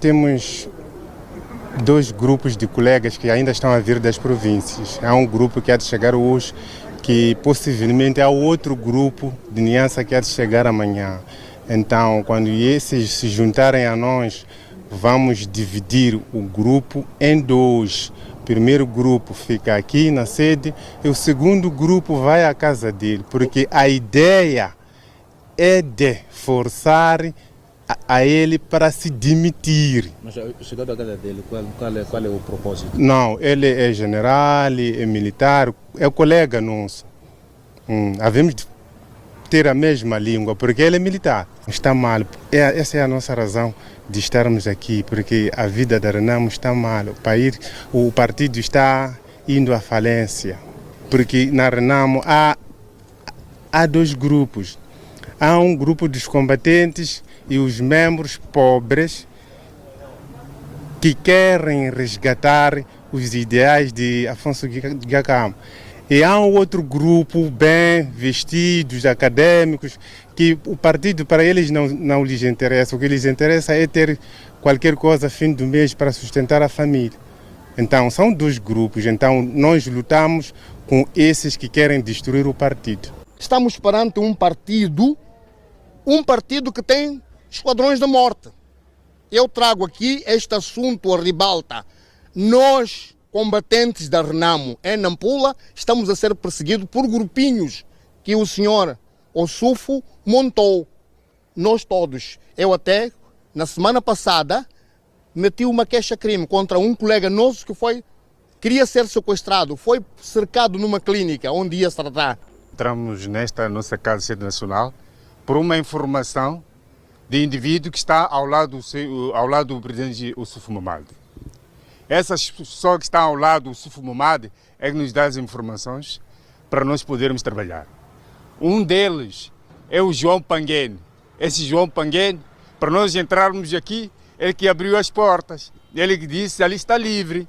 Temos dois grupos de colegas que ainda estão a vir das províncias. Há um grupo que há de chegar hoje, que possivelmente há outro grupo de Niassa que há de chegar amanhã. Então, quando esses se juntarem a nós, vamos dividir o grupo em dois. O primeiro grupo fica aqui na sede e o segundo grupo vai à casa dele, porque a ideia é de forçar a ele para se demitir. Mas chegando à casa dele, qual é o propósito? Não, ele é general, é militar, é colega nosso. Havemos de ter a mesma língua, porque ele é militar. Está mal. Essa é a nossa razão de estarmos aqui, porque a vida da Renamo está mal. O partido está indo à falência, porque na Renamo há dois grupos. Há um grupo dos combatentes e os membros pobres que querem resgatar os ideais de Afonso Dhlakama. E há um outro grupo bem vestidos, acadêmicos, que o partido para eles não lhes interessa. O que lhes interessa é ter qualquer coisa a fim do mês para sustentar a família. Então são dois grupos, então nós lutamos com esses que querem destruir o partido. Estamos perante um partido que tem esquadrões da morte. Eu trago aqui este assunto à ribalta. Nós, combatentes da Renamo em Nampula, estamos a ser perseguidos por grupinhos que o senhor Ossufo montou. Nós todos. Eu até, na semana passada, meti uma queixa-crime contra um colega nosso que queria ser sequestrado, foi cercado numa clínica onde ia se tratar. Entramos nesta nossa Casa Sede Nacional por uma informação de indivíduo que está ao lado do presidente Ossufo Momade. Essa pessoa que está ao lado do Ossufo Momade é que nos dá as informações para nós podermos trabalhar. Um deles é o João Panguene. Esse João Panguene, para nós entrarmos aqui, ele que abriu as portas. Ele que disse, ali está livre.